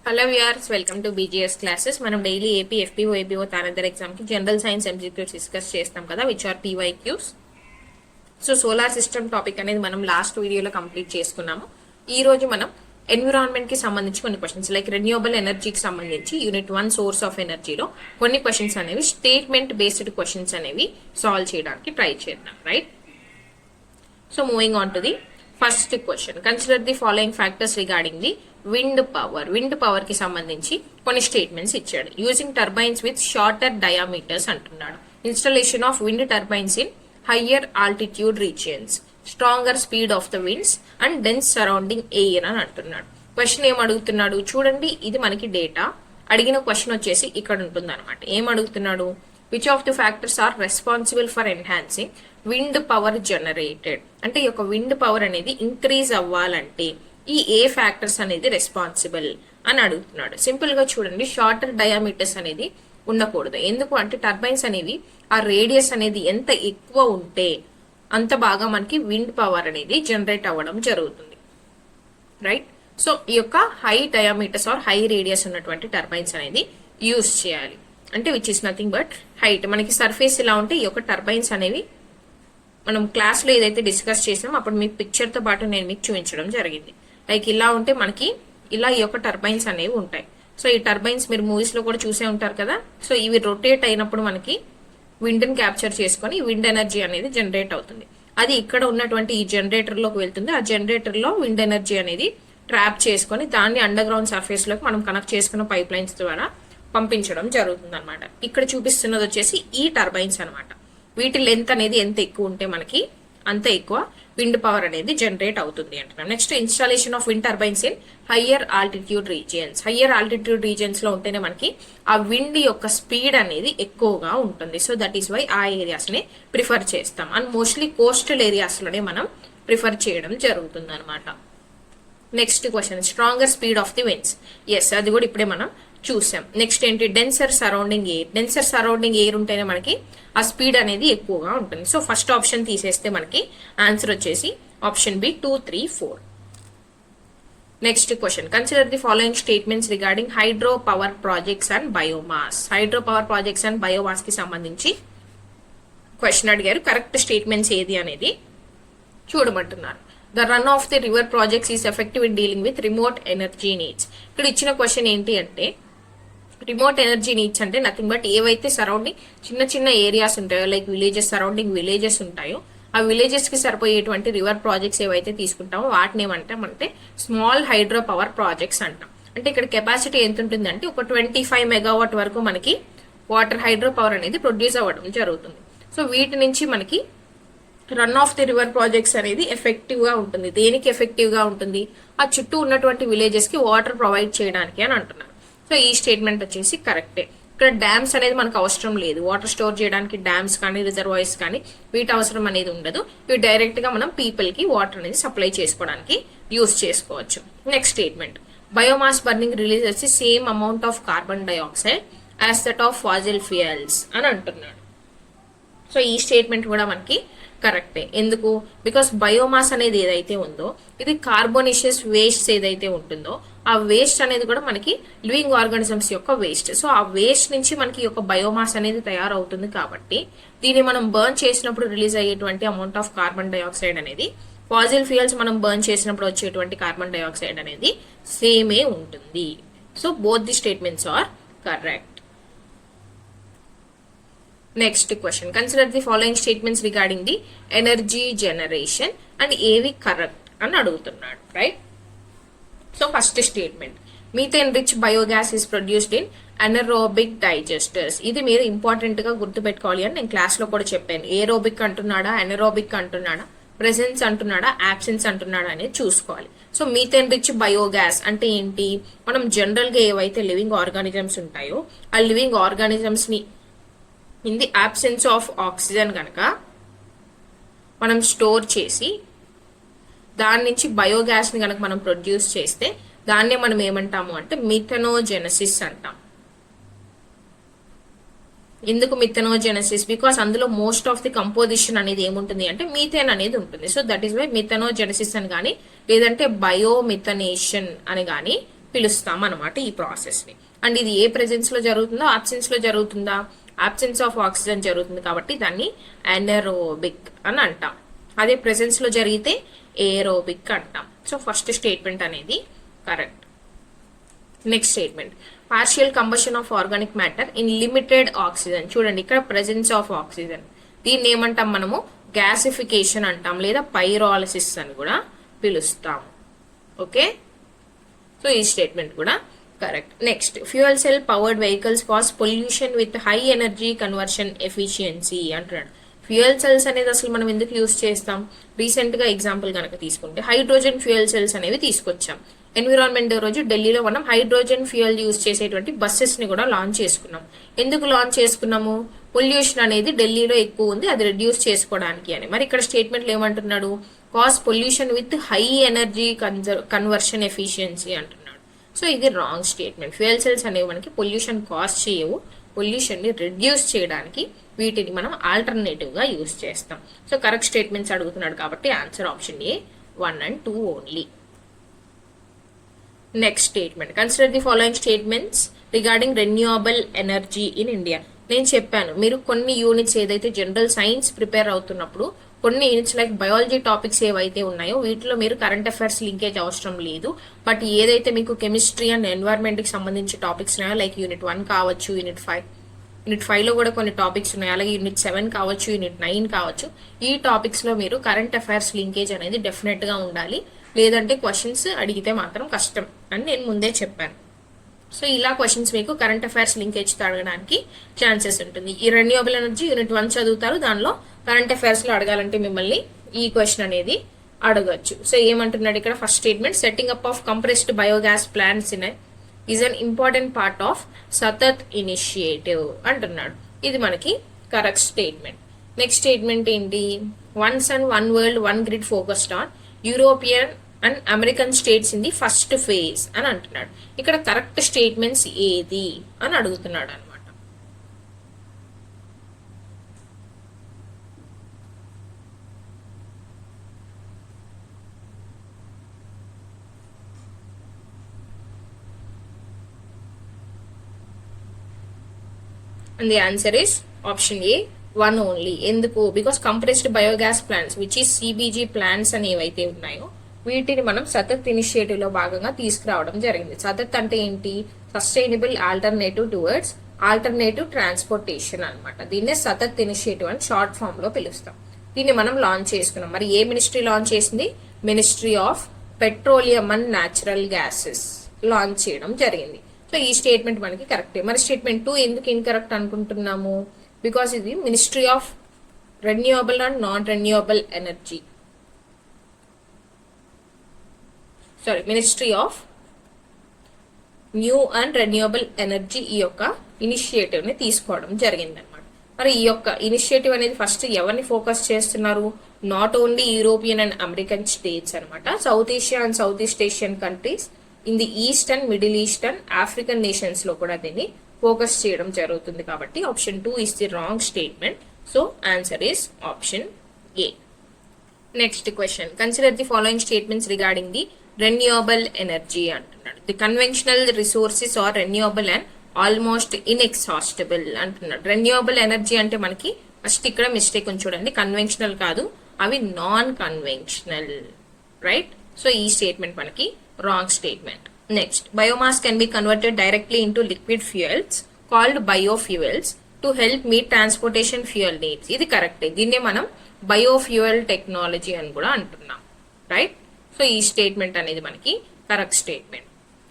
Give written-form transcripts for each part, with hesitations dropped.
Hello viewers, welcome to BGS classes. మనం daily AP FPO APO తానందర్ ఎగ్జామ్కి general science MCQs discuss చేస్తాం కదా, which are PYQs. So solar system topic అనేది మనం లాస్ట్ వీడియోలో కంప్లీట్ చేసుకున్నాము. ఈ రోజు మనం ఎన్విరాన్మెంట్ కి సంబంధించి కొన్ని క్వశ్చన్స్ లైక్ రెన్యూవబుల్ ఎనర్జీకి సంబంధించి యూనిట్ 1 సోర్స్ ఆఫ్ ఎనర్జీలో కొన్ని క్వశ్చన్స్ అనేవి స్టేట్మెంట్ బేస్డ్ క్వశ్చన్స్ అనేవి సాల్వ్ చేయడానికి ట్రై చేద్దాం, right? So moving on to the first question. Consider the following factors regarding the wind power కి సంబంధించి కొన్ని స్టేట్మెంట్స్ ఇచ్చాడు. Using turbines with shorter diameters అంటున్నాడు. Installation of wind turbines in higher altitude regions, stronger speed of the winds and dense surrounding air అని అంటున్నాడు. Question ఏం అడుగుతున్నాడు చూడండి, ఇది మనకి డేటా. అడిగిన క్వశ్చన్ వచ్చేసి ఇక్కడ ఉంటుంది అనమాట. ఏం అడుగుతున్నాడు? Which of the factors are responsible for enhancing wind power generated, అంటే ఈ యొక్క విండ్ పవర్ అనేది ఇంక్రీజ్ అవ్వాలంటే ఈ ఏ ఫ్యాక్టర్స్ అనేది రెస్పాన్సిబుల్ అని అడుగుతున్నాడు. సింపుల్ గా చూడండి, షార్టర్ డయామీటర్స్ అనేది ఉండకూడదు. ఎందుకు అంటే టర్బైన్స్ అనేవి ఆ రేడియస్ అనేది ఎంత ఎక్కువ ఉంటే అంత బాగా మనకి విండ్ పవర్ అనేది జనరేట్ అవ్వడం జరుగుతుంది, రైట్? సో ఈ యొక్క high diameters or high radius ఉన్నటువంటి టర్బైన్స్ అనేది యూజ్ చేయాలి. అంటే which is nothing but height. మనకి సర్ఫేస్ ఇలా ఉంటే ఈ యొక్క టర్బైన్స్ అనేవి మనం క్లాస్ లో ఏదైతే డిస్కస్ చేసామో అప్పుడు మీకు పిక్చర్ తో పాటు నేను మీకు చూపించడం జరిగింది. లైక్ ఇలా ఉంటే మనకి ఇలా ఈ యొక్క టర్బైన్స్ అనేవి ఉంటాయి. సో ఈ టర్బైన్స్ మీరు మూవీస్ లో కూడా చూసే ఉంటారు కదా. సో ఇవి రొటేట్ అయినప్పుడు మనకి విండ్ ని క్యాప్చర్ చేసుకొని విండ్ ఎనర్జీ అనేది జనరేట్ అవుతుంది. అది ఇక్కడ ఉన్నటువంటి ఈ జనరేటర్ లోకి వెళ్తుంది. ఆ జనరేటర్ లో విండ్ ఎనర్జీ అనేది ట్రాప్ చేసుకొని దాన్ని అండర్ గ్రౌండ్ సర్ఫేస్ లోకి మనం కనెక్ట్ చేసుకున్న పైప్ లైన్స్ ద్వారా పంపించడం జరుగుతుంది అనమాట. ఇక్కడ చూపిస్తున్నది వచ్చేసి ఈ టర్బైన్స్ అనమాట. వీటి లెంత్ అనేది ఎంత ఎక్కువ ఉంటే మనకి అంత ఎక్కువ విండ్ పవర్ అనేది జనరేట్ అవుతుంది అంటున్నాం. Next, installation of wind turbines in higher altitude regions. Higher altitude regions లో ఉంటేనే మనకి ఆ విండ్ యొక్క స్పీడ్ అనేది ఎక్కువగా ఉంటుంది. సో దట్ ఈస్ వై ఆ ఏరియాస్ ని ప్రిఫర్ చేస్తాం. అండ్ మోస్ట్లీ కోస్టల్ ఏరియాస్ లోనే మనం ప్రిఫర్ చేయడం జరుగుతుంది అనమాట. Next question, stronger speed of the winds. Yes, అది కూడా ఇప్పుడే మనం చూసాం. నెక్స్ట్ ఏంటి? Denser surrounding air. Denser surrounding air ఉంటేనే మనకి ఆ స్పీడ్ అనేది ఎక్కువగా ఉంటుంది. సో ఫస్ట్ ఆప్షన్ తీసేస్తే మనకి ఆన్సర్ వచ్చేసి option B 2, 3, 4. Next question, consider the following statements regarding hydro power projects and biomass. Hydro power projects and biomass కి సంబంధించి క్వశ్చన్ అడిగారు. కరెక్ట్ స్టేట్మెంట్స్ ఏది అనేది చూడమంటున్నారు. The run of the river projects is effective in dealing with remote energy needs. ఇక్కడ ఇచ్చిన question ఏంటి అంటే రిమోట్ ఎనర్జీ నీడ్స్ అంటే నథింగ్ బట్ ఏవైతే సరౌండింగ్ చిన్న చిన్న ఏరియాస్ ఉంటాయో, లైక్ విలేజెస్, సరౌండింగ్ విలేజెస్ ఉంటాయో, ఆ విలేజెస్ కి సరిపోయేటువంటి రివర్ ప్రాజెక్ట్స్ ఏవైతే తీసుకుంటామో వాటిని ఏమంటామంటే స్మాల్ హైడ్రో పవర్ ప్రాజెక్ట్స్ అంటాం. అంటే ఇక్కడ కెపాసిటీ ఎంత ఉంటుందంటే ఒక 25 మెగావాట్ వరకు మనకి వాటర్ హైడ్రో పవర్ అనేది ప్రొడ్యూస్ అవ్వడం జరుగుతుంది. సో వీటి నుంచి మనకి run of the river projects అనేది ఎఫెక్టివ్ గా ఉంటుంది. దేనికి ఎఫెక్టివ్ గా ఉంటుంది? ఆ చుట్టూ ఉన్నటువంటి విలేజెస్ కి వాటర్ ప్రొవైడ్ చేయడానికి అని అంటున్నారు. సో ఈ స్టేట్మెంట్ వచ్చేసి కరెక్టే. ఇక్కడ డ్యామ్స్ అనేది మనకు అవసరం లేదు. వాటర్ స్టోర్ చేయడానికి డ్యామ్స్ కానీ రిజర్వాయర్స్ కానీ వీటి అవసరం అనేది ఉండదు. ఇవి డైరెక్ట్ గా మనం పీపుల్ కి వాటర్ అనేది సప్లై చేసుకోవడానికి యూజ్ చేసుకోవచ్చు. Next statement, biomass burning release వచ్చి same amount of carbon dioxide as that of fossil fuels అని అంటున్నాడు. సో ఈ స్టేట్మెంట్ కూడా మనకి కరెక్టే. ఎందుకు? బికాస్ బయోమాస్ అనేది ఏదైతే ఉందో ఇది కార్బోనిషియస్ వేస్ట్ ఏదైతే ఉంటుందో ఆ వేస్ట్ అనేది కూడా మనకి లివింగ్ ఆర్గానిజమ్స్ యొక్క వేస్ట్. సో ఆ వేస్ట్ నుంచి మనకి యొక్క బయోమాస్ అనేది తయారవుతుంది. కాబట్టి దీన్ని మనం బర్న్ చేసినప్పుడు రిలీజ్ అయ్యేటువంటి అమౌంట్ ఆఫ్ కార్బన్ డైఆక్సైడ్ అనేది ఫాజిల్ ఫ్యూయల్స్ మనం బర్న్ చేసినప్పుడు వచ్చేటువంటి కార్బన్ డైఆక్సైడ్ అనేది సేమే ఉంటుంది. So both the statements are correct. Next question, consider the following statements regarding the energy generation and ఏవి కరెక్ట్ అని అడుగుతున్నాడు, right? So first statement, methane rich biogas is produced in anaerobic digesters. ఇది మీరు important గా గుర్తుపెట్టుకోవాలి అని నేను class లో కూడా చెప్పాను. ఏరోబిక్ అంటున్నాడా, అనరోబిక్ అంటున్నాడా, ప్రెసెన్స్ అంటున్నాడా, యాబ్సెన్స్ అంటున్నాడా అనేది చూసుకోవాలి. సో మీథేన్ రిచ్ బయోగ్యాస్ అంటే ఏంటి? మనం జనరల్ గా ఏవైతే లివింగ్ ఆర్గానిజమ్స్ ఉంటాయో ఆ లివింగ్ ఆర్గానిజమ్స్ ని in the absence of oxygen కనుక మనం స్టోర్ చేసి దాని నుంచి బయోగ్యాస్ ని కనుక మనం ప్రొడ్యూస్ చేస్తే దాన్నే మనం ఏమంటాము అంటే మిథనోజెనసిస్ అంటాం. ఎందుకు మిథనోజెనసిస్? బికాస్ అందులో మోస్ట్ ఆఫ్ ది కంపోజిషన్ అనేది ఏముంటుంది అంటే మీథేన్ అనేది ఉంటుంది. సో దట్ ఈస్ వై మిథనోజెనసిస్ అని కానీ లేదంటే బయోమిథనేషన్ అని కానీ పిలుస్తాం అనమాట ఈ ప్రాసెస్ ని. అండ్ ఇది ఏ ప్రెజెన్స్ లో జరుగుతుందో ఆబ్సెన్స్ లో జరుగుతుందా, ఆబ్సెన్స్ ఆఫ్ ఆక్సిజన్ జరుగుతుంది కాబట్టి దాన్ని అనెరోబిక్ అని అంటాం. అదే ప్రెజెన్స్ లో జరిగితే ఏరోబిక్ అంటాం. సో ఫస్ట్ స్టేట్మెంట్ అనేది correct. Next statement, partial combustion of organic matter in limited oxygen. చూడండి ఇక్కడ ప్రెజెన్స్ ఆఫ్ ఆక్సిజన్, దీన్ని ఏమంటాం మనము గ్యాసిఫికేషన్ అంటాం లేదా పైరాలిసిస్ అని కూడా పిలుస్తాం. ఓకే, సో ఈ స్టేట్మెంట్ కూడా correct. Next, fuel cell powered vehicles cause pollution with high energy conversion efficiency అంటున్నాడు. ఫ్యూయల్ సెల్స్ అనేది అసలు మనం ఎందుకు యూజ్ చేస్తాం? రీసెంట్ గా ఎగ్జాంపుల్ కనుక తీసుకుంటే హైడ్రోజన్ ఫ్యూయల్ సెల్స్ అనేవి తీసుకొచ్చాం. ఎన్విరాన్మెంట్ డే రోజు ఢిల్లీలో మనం హైడ్రోజన్ ఫ్యూయల్ యూజ్ చేసేటువంటి బస్సెస్ ని కూడా లాంచ్ చేసుకున్నాం. ఎందుకు లాంచ్ చేసుకున్నాము? పొల్యూషన్ అనేది ఢిల్లీలో ఎక్కువ ఉంది, అది రెడ్యూస్ చేసుకోవడానికి అని. మరి ఇక్కడ స్టేట్మెంట్లు ఏమంటున్నాడు? Cause pollution with high energy conversion efficiency అంటున్నాడు. సో ఇది రాంగ్ స్టేట్మెంట్. ఫ్యూయల్ సెల్స్ అనేవి మనకి పొల్యూషన్ కాజ్ చేయవు, పొల్యూషన్ ని రెడ్యూస్ చేయడానికి వీటిని మనం ఆల్టర్నేటివ్ గా యూజ్ చేస్తాం. సో కరెక్ట్ స్టేట్మెంట్స్ అడుగుతున్నాడు కాబట్టి answer option A 1 and 2 only. Next statement, consider the following statements regarding renewable energy in India. నేను చెప్పాను మీరు కొన్ని యూనిట్స్ ఏదైతే జనరల్ సైన్స్ ప్రిపేర్ అవుతున్నప్పుడు కొన్ని యూనిట్స్ లైక్ బయాలజీ టాపిక్స్ ఏవైతే ఉన్నాయో వీటిలో మీరు కరెంట్ అఫైర్స్ లింకేజ్ అవసరం లేదు. బట్ ఏదైతే మీకు కెమిస్ట్రీ అండ్ ఎన్వైరన్మెంట్ కి సంబంధించిన టాపిక్స్ ఉన్నాయో లైక్ యూనిట్ 1 కావచ్చు, యూనిట్ 5 లో కూడా కొన్ని టాపిక్స్ ఉన్నాయి, అలాగే యూనిట్ 7 కావచ్చు, యూనిట్ 9 కావచ్చు, ఈ టాపిక్స్ లో మీరు కరెంట్ అఫైర్స్ లింకేజ్ అనేది డెఫినెట్ గా ఉండాలి. లేదంటే క్వశ్చన్స్ అడిగితే మాత్రం కష్టం అని నేను ముందే చెప్పాను. సో ఇలా క్వశ్చన్స్ మీకు కరెంట్ అఫైర్స్ లింకేజ్ అడగడానికి ఛాన్సెస్ ఉంటుంది. ఈ రెన్యూవబుల్ ఎనర్జీ యూనిట్ 1 చదువుతారు, దానిలో కరెంట్ అఫైర్స్ లో అడగాలంటే మిమ్మల్ని ఈ క్వశ్చన్ అనేది అడగచ్చు. సో ఏమంటున్నాడు ఇక్కడ? First statement, setting up of compressed biogas plants is an important part of Satat initiative అంటున్నాడు. ఇది మనకి కరెక్ట్ స్టేట్మెంట్. నెక్స్ట్ స్టేట్మెంట్ ఏంటి? One sun one world one grid focused on European and American states in the first phase అని అంటున్నాడు. ఇక్కడ correct statements ఏది అని అడుగుతున్నాడు అనమాట. And the answer is option A 1 only. ఎందుకు? Because compressed biogas plants which is CBG plants అని ఏవైతే ఉన్నాయో వీటిని మనం సతత్ ఇనిషియేటివ్ లో భాగంగా తీసుకురావడం జరిగింది. సతత్ అంటే ఏంటి? Sustainable alternative towards alternative transportation అనమాట. దీన్నే సతత్ ఇనిషియేటివ్ అని షార్ట్ ఫామ్ లో పిలుస్తాం. దీన్ని మనం లాంచ్ చేసుకున్నాం. మరి ఏ మినిస్ట్రీ లాంచ్ చేసింది? Ministry of petroleum and natural gases launch చేయడం జరిగింది. సో ఈ స్టేట్మెంట్ మనకి కరెక్టే. మరి స్టేట్మెంట్ 2 ఎందుకు ఇన్కరెక్ట్ అనుకుంటున్నాము? బికాస్ ఇది ministry of renewable and non renewable energy, ministry of new and renewable energy ఈ యొక్క ఇనిషియేటివ్ ని తీసుకోవడం జరిగింది అనమాట. మరి ఈ యొక్క ఇనిషియేటివ్ అనేది ఫస్ట్ ఎవరిని ఫోకస్ చేస్తున్నారు? Not only European and American states అనమాట, South Asia and South East Asian countries, in the East and Middle East and African nations లో కూడా దీన్ని ఫోకస్ చేయడం జరుగుతుంది. కాబట్టి option 2 is the wrong statement. So answer is option A. Next question, consider the following statements regarding the renewable energy అంటున్నాడు. The conventional resources are renewable and almost inexhaustible అంటున్నాడు. Renewable energy అంటే మనకి first ఇక్కడ mistake ఉంది చూడండి, conventional కాదు, అవి non conventional, right? So ఈ స్టేట్మెంట్ మనకి wrong statement. Next, biomass can be converted directly into liquid fuels called biofuels to help meet transportation fuel needs. ఇది కరెక్టే. దీన్నే మనం బయోఫ్యూయల్ టెక్నాలజీ అని కూడా అంటున్నాం, రైట్? సో ఈ స్టేట్మెంట్ అనేది మనకి correct statement.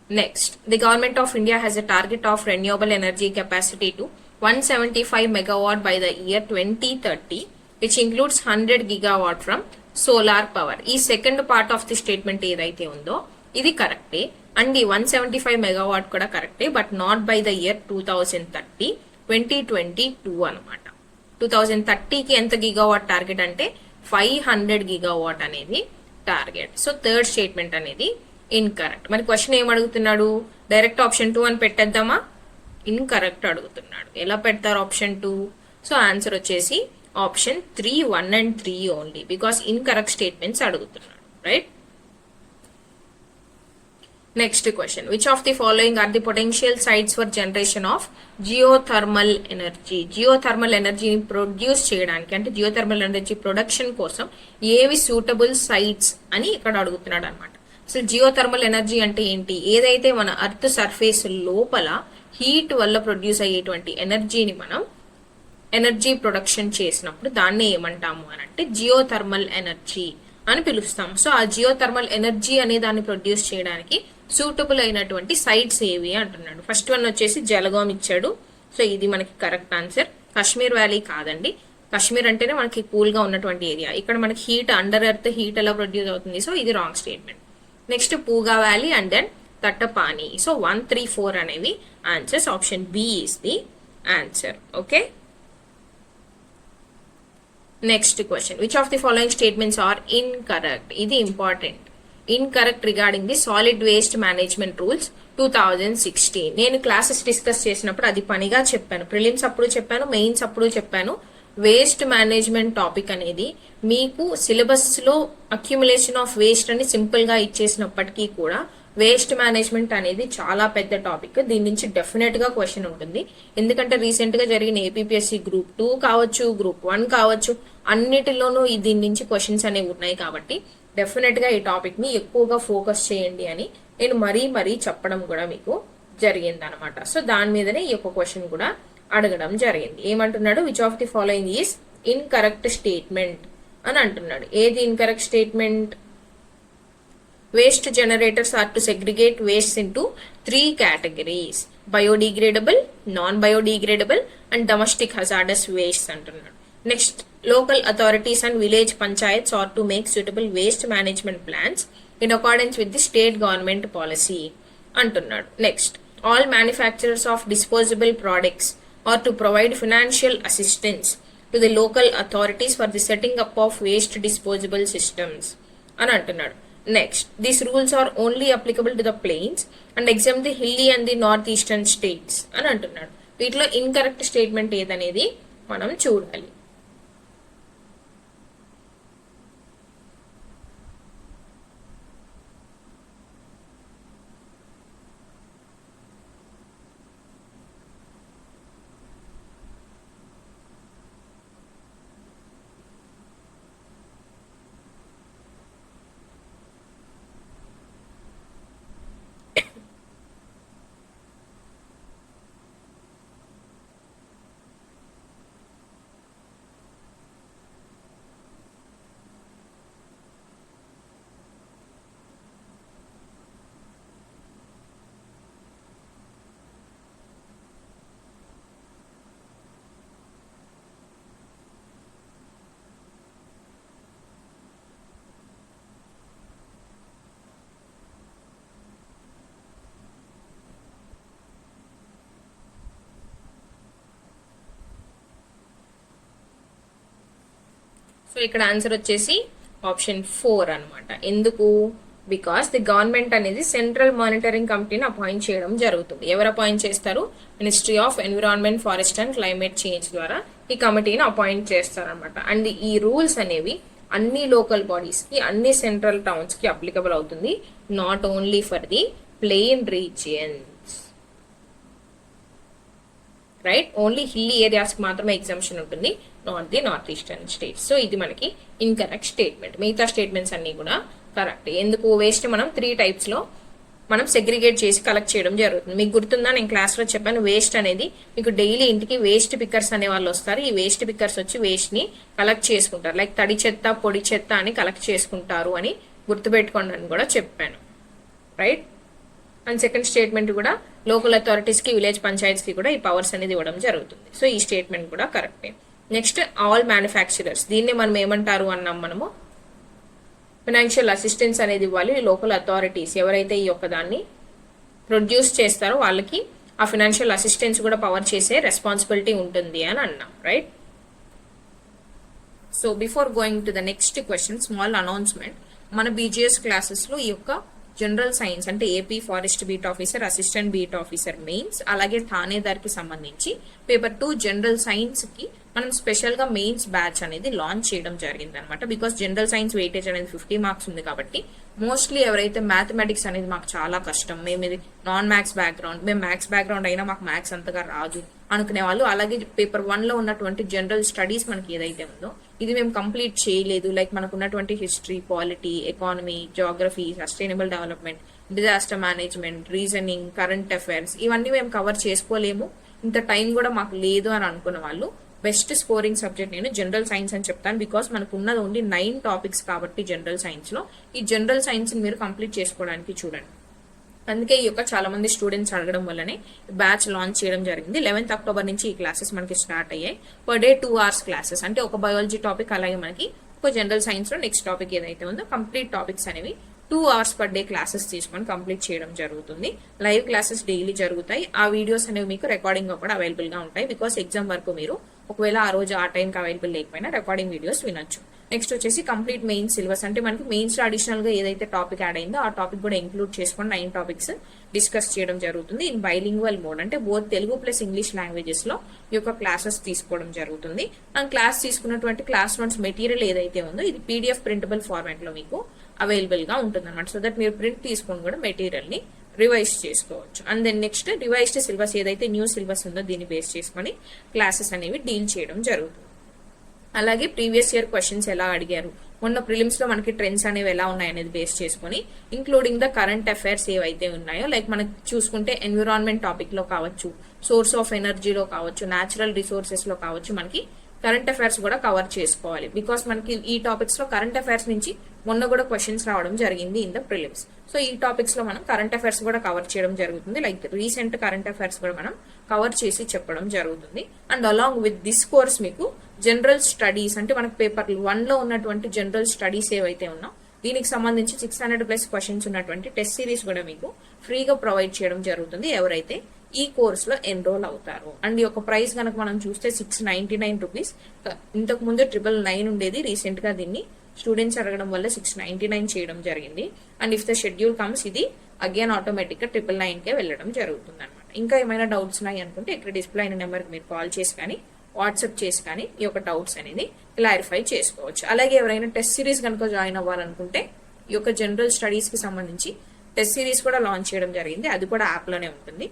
Next, the government of India has a target of renewable energy capacity to 175 megawatt by the year 2030, which includes 100 gigawatt from solar power. ఈ second part of the statement ఏదైతే ఉందో ఇది కరెక్టే, and ఈ 175 megawatt కూడా కరెక్టే, but not by the year 2030, 2022 అనమాట. 2030కి ఎంత గిగావాట్ టార్గెట్ అంటే 500 gigawatt అనేది టార్గెట్. సో థర్డ్ స్టేట్మెంట్ అనేది ఇన్కరెక్ట్. మరి క్వశ్చన్ ఏం అడుగుతున్నాడు? డైరెక్ట్ ఆప్షన్ 2 అని పెట్టేద్దామా? ఇన్కరెక్ట్ అడుగుతున్నాడు. ఎలా పెడతారు ఆప్షన్ 2? సో ఆన్సర్ వచ్చేసి option 3, 1 and 3 only, because incorrect statements అడుగుతున్నాడు, right? Next question, which of the following are the potential sites for generation of geothermal energy? Geothermal ఎనర్జీని ప్రొడ్యూస్ చేయడానికి అంటే జియోథర్మల్ ఎనర్జీ ప్రొడక్షన్ కోసం ఏవి సూటబుల్ సైట్స్ అని ఇక్కడ అడుగుతున్నాడు అనమాట. అసలు జియోథర్మల్ ఎనర్జీ అంటే ఏంటి? ఏదైతే మన అర్త్ సర్ఫేస్ లోపల హీట్ వల్ల ప్రొడ్యూస్ అయ్యేటువంటి ఎనర్జీని మనం ఎనర్జీ ప్రొడక్షన్ చేసినప్పుడు దాన్ని ఏమంటాము అని అంటే జియోథర్మల్ ఎనర్జీ అని పిలుస్తాం. సో ఆ జియోథర్మల్ ఎనర్జీ అనే దాన్ని ప్రొడ్యూస్ చేయడానికి సూటబుల్ అయినటువంటి సైట్స్ ఏవి అంటున్నాడు. ఫస్ట్ వన్ వచ్చేసి జలగాం ఇచ్చాడు. సో ఇది మనకి కరెక్ట్ ఆన్సర్. కాశ్మీర్ వ్యాలీ కాదండి. కాశ్మీర్ అంటేనే మనకి కూల్ గా ఉన్నటువంటి ఏరియా. ఇక్కడ మనకి హీట్ అండర్ ఎర్త్ హీట్ ఎలా ప్రొడ్యూస్ అవుతుంది? సో ఇది wrong statement. Next Puga valley and then Tattapani. So 1, 3, 4 అనేవి answers. Option B is the answer. Okay. Next question, which of the following statements are incorrect? ఇది important. Incorrect regarding the solid waste management rules 2016. నేను classes discuss చేసినప్పుడు అది పనిగా చెప్పాను. Prelims అప్పుడు చెప్పాను, mains అప్పుడు చెప్పాను. వేస్ట్ మేనేజ్మెంట్ టాపిక్ అనేది మీకు సిలబస్ లో అక్యుములేషన్ ఆఫ్ వేస్ట్ అని సింపుల్ గా ఇచ్చేసినప్పటికీ కూడా వేస్ట్ మేనేజ్మెంట్ అనేది చాలా పెద్ద టాపిక్. దీని నుంచి డెఫినెట్ గా క్వశ్చన్ ఉంటుంది. ఎందుకంటే రీసెంట్ గా జరిగిన ఏపీపీఎస్సీ గ్రూప్ 2 కావచ్చు, గ్రూప్ 1 కావచ్చు, అన్నిటిలోనూ దీని నుంచి క్వశ్చన్స్ అనేవి ఉన్నాయి. కాబట్టి డెఫినెట్ గా ఈ టాపిక్ ని ఎక్కువగా ఫోకస్ చేయండి అని నేను మరీ చెప్పడం కూడా మీకు జరిగింది అనమాట. సో దాని మీదనే ఈ యొక్క క్వశ్చన్ కూడా అడగడం జరిగింది. ఏమంటున్నాడు? Which of the following is incorrect statement అని అంటున్నాడు. ఏది incorrect statement? Waste generators are to segregate waste into 3 categories: biodegradable, non-biodegradable and domestic hazardous waste అంటున్నాడు. Next, local authorities and village panchayats are to make suitable waste management plans in accordance with the state government policy అంటున్నాడు. Next, all manufacturers of disposable products are to provide financial assistance to the local authorities for the setting up of waste disposable systems అని అంటున్నాడు. Next, these rules are only applicable to the plains and exempt the hilly and the northeastern states అని అంటున్నాడు. వీటిలో incorrect statement ఏదనేది మనం చూడాలి. So ఇక్కడ answer వచ్చేసి option 4 అనమాట. ఎందుకు? బికాస్ ది గవర్నమెంట్ అనేది సెంట్రల్ మానిటరింగ్ కమిటీని అపాయింట్ చేయడం జరుగుతుంది. ఎవరు అపాయింట్ చేస్తారు? Ministry of environment, forest and climate change ద్వారా ఈ కమిటీని అపాయింట్ చేస్తారనమాట. అండ్ ఈ రూల్స్ అనేవి అన్ని లోకల్ బాడీస్ కి, అన్ని సెంట్రల్ టౌన్స్ కి అప్లికబుల్ అవుతుంది. Not only for the plain regions, right? Only hilly areas కి మాత్రమే ఎగ్జామ్షన్ ఉంటుంది, not the north eastern states. So ఇది మనకి ఇన్కరెక్ట్ స్టేట్మెంట్. మిగతా స్టేట్మెంట్స్ అన్ని కూడా కరెక్ట్. ఎందుకు? వేస్ట్ మనం 3 types లో మనం సెగ్రిగేట్ చేసి కలెక్ట్ చేయడం జరుగుతుంది. మీకు గుర్తుందా? నేను క్లాస్ లో చెప్పాను, వేస్ట్ అనేది మీకు డైలీ ఇంటికి వేస్ట్ పిక్కర్స్ అనే వాళ్ళు వస్తారు. ఈ వేస్ట్ పిక్కర్స్ వచ్చి వేస్ట్ ని కలెక్ట్ చేసుకుంటారు. లైక్ తడి చెత్త, పొడి చెత్త అని కలెక్ట్ చేసుకుంటారు అని గుర్తుపెట్టుకోండి అని కూడా చెప్పాను, రైట్? అండ్ సెకండ్ స్టేట్మెంట్ కూడా లోకల్ అథారిటీస్ కి, విలేజ్ పంచాయత్స్ కి కూడా ఈ పవర్స్ అనేది ఇవ్వడం జరుగుతుంది. సో ఈ స్టేట్మెంట్ కూడా కరెక్టే. నెక్స్ట్, ఆల్ మ్యానుఫ్యాక్చరర్స్, దీన్ని మనం ఏమంటారు అన్నాం మనము? ఫైనాన్షియల్ అసిస్టెన్స్ అనేది ఇవ్వాలి. లోకల్ అథారిటీస్ ఎవరైతే ఈ యొక్క దాన్ని ప్రొడ్యూస్ చేస్తారో వాళ్ళకి ఆ ఫైనాన్షియల్ అసిస్టెన్స్ కూడా పవర్ చేసే రెస్పాన్సిబిలిటీ ఉంటుంది అని అన్నాం, right? So before going to the next question, small announcement. మన బీజీఎస్ క్లాసెస్ లో ఈ యొక్క జనరల్ సైన్స్ అంటే AP forest beat officer, assistant beat officer mains, అలాగే థానేదార్ కి సంబంధించి పేపర్ 2 జనరల్ సైన్స్ కి మనం స్పెషల్ గా మెయిన్స్ బ్యాచ్ అనేది లాంచ్ చేయడం జరిగింది అనమాట. బికాస్ జనరల్ సైన్స్ వెయిటేజ్ అనేది 50 మార్క్స్ ఉంది కాబట్టి మోస్ట్లీ ఎవరైతే మ్యాథమెటిక్స్ అనేది మాకు చాలా కష్టం, మేము ఇది నాన్ మ్యాథ్స్ బ్యాక్గ్రౌండ్, మేము మ్యాథ్స్ బ్యాక్గ్రౌండ్ అయినా మాకు మ్యాథ్స్ అంతగా రాదు అనుకునే వాళ్ళు, అలాగే పేపర్ 1 లో ఉన్నటువంటి జనరల్ స్టడీస్ మనకి ఏదైతే ఉందో ఇది మేము కంప్లీట్ చేయలేదు, లైక్ మనకు ఉన్నటువంటి history, polity, economy, geography, sustainable development, disaster management, reasoning, current affairs ఇవన్నీ మేము కవర్ చేసుకోలేము, ఇంత టైం కూడా మాకు లేదు అని అనుకున్న వాళ్ళు బెస్ట్ స్కోరింగ్ సబ్జెక్ట్ నేను జనరల్ సైన్స్ అని చెప్తాను. బికాస్ మనకు ఉన్నది ఓన్లీ 9 టాపిక్స్ కాబట్టి జనరల్ సైన్స్ లో ఈ జనరల్ సైన్స్ మీరు కంప్లీట్ చేసుకోవడానికి చూడండి. అందుకే ఈ యొక్క చాలా మంది స్టూడెంట్స్ అడగడం వల్లనే బ్యాచ్ లాంచ్ చేయడం జరిగింది. 11th అక్టోబర్ నుంచి ఈ క్లాసెస్ మనకి స్టార్ట్ అయ్యాయి. పర్ డే 2 hours క్లాసెస్, అంటే ఒక బయాలజీ టాపిక్, అలాగే మనకి ఒక జనరల్ సైన్స్ లో నెక్స్ట్ టాపిక్ ఏదైతే ఉందో కంప్లీట్ టాపిక్స్ అనేవి 2 hours పర్ డే క్లాసెస్ తీసుకొని కంప్లీట్ చేయడం జరుగుతుంది. లైవ్ క్లాసెస్ డైలీ జరుగుతాయి. ఆ వీడియోస్ అనేవి మీకు రికార్డింగ్ గా కూడా అవైలబుల్ గా ఉంటాయి. బికాస్ ఎగ్జామ్ వరకు మీరు ఒకవేళ ఆ రోజు ఆ టైంకి అవైలబుల్ లేకపోయినా రికార్డింగ్ వీడియోస్ వినొచ్చు. నెక్స్ట్ వచ్చేసి కంప్లీట్ మెయిన్ సిలబస్, అంటే మనకి మెయిన్స్ లో అడిషనల్ గా ఏదైతే టాపిక్ యాడ్ అయిందో ఆ టాపిక్ కూడా ఇంక్లూడ్ చేసుకొని 9 టాపిక్స్ డిస్కస్ చేయడం జరుగుతుంది. ఇన్ బైలింగ్వల్ మోడ్, అంటే both Telugu plus English languages లో ఈ యొక్క క్లాసెస్ తీసుకోవడం జరుగుతుంది. మనం క్లాస్ తీసుకున్నటువంటి క్లాస్ నోట్స్ మెటీరియల్ ఏదైతే ఉందో ఇది PDF ప్రింటబుల్ ఫార్మాట్ లో మీకు అవైలబుల్ గా ఉంటుంది అనమాట. సో దట్ మీరు ప్రింట్ తీసుకొని కూడా మెటీరియల్ ని రివైజ్ చేసుకోవచ్చు. And then next revised syllabus, ఏదైతే న్యూ సిలబస్ ఉందో దీన్ని బేస్ చేసుకొని క్లాసెస్ అనేవి డీల్ చేయడం జరుగుతుంది. అలాగే ప్రీవియస్ ఇయర్ క్వశ్చన్స్ ఎలా అడిగారు, మొన్న ప్రిలిమ్స్ లో మనకి ట్రెండ్స్ అనేవి ఎలా ఉన్నాయనేది బేస్ చేసుకుని, ఇంక్లూడింగ్ ద కరెంట్ అఫైర్స్ ఏవైతే ఉన్నాయో, లైక్ మనకి చూసుకుంటే ఎన్విరాన్మెంట్ టాపిక్ లో కావచ్చు, సోర్స్ ఆఫ్ ఎనర్జీలో కావచ్చు, న్యాచురల్ రిసోర్సెస్ లో కావచ్చు, మనకి కరెంట్ అఫైర్స్ కూడా కవర్ చేసుకోవాలి. బికాస్ మనకి ఈ టాపిక్స్ లో కరెంట్ అఫైర్స్ నుంచి మొన్న కూడా క్వశ్చన్స్ రావడం జరిగింది ఇన్ ద ప్రిలిమ్స్. సో ఈ టాపిక్స్ లో మనం కరెంట్ అఫైర్స్ కూడా కవర్ చేయడం జరుగుతుంది. లైక్ రీసెంట్ కరెంట్ అఫైర్స్ కూడా మనం కవర్ చేసి చెప్పడం జరుగుతుంది. And along with this course మీకు జనరల్ స్టడీస్, అంటే మనకు పేపర్ 1 లో ఉన్నటువంటి జనరల్ స్టడీస్ ఏవైతే ఉన్నా దీనికి సంబంధించి 600+ క్వశ్చన్స్ ఉన్నటువంటి టెస్ట్ సిరీస్ కూడా మీకు ఫ్రీగా ప్రొవైడ్ చేయడం జరుగుతుంది ఎవరైతే ఈ కోర్స్ లో ఎన్రోల్ అవుతారు. అండ్ ఈ యొక్క ప్రైస్ కనుక మనం చూస్తే 699 రూపీస్. ఇంతకు ముందు 999 ఉండేది, రీసెంట్ గా దీన్ని స్టూడెంట్స్ అడగడం వల్ల 699 చేయడం జరిగింది. And if the schedule comes ఇది అగైన్ ఆటోమేటిక్ గా 999 కే వెళ్ళడం జరుగుతుంది అనమాట. ఇంకా ఏమైనా డౌట్స్ ఉన్నాయి అనుకుంటే ఇక్కడ డిస్ప్లే అయిన నెంబర్కి మీరు కాల్ చేసి కానీ వాట్సాప్ చేసి కానీ ఈ యొక్క డౌట్స్ అనేది క్లారిఫై చేసుకోవచ్చు. అలాగే ఎవరైనా టెస్ట్ సిరీస్ కనుక జాయిన్ అవ్వాలనుకుంటే ఈ యొక్క జనరల్ స్టడీస్ కి సంబంధించి టెస్ట్ సిరీస్ కూడా లాంచ్ చేయడం జరిగింది. అది కూడా యాప్ లోనే ఉంటుంది.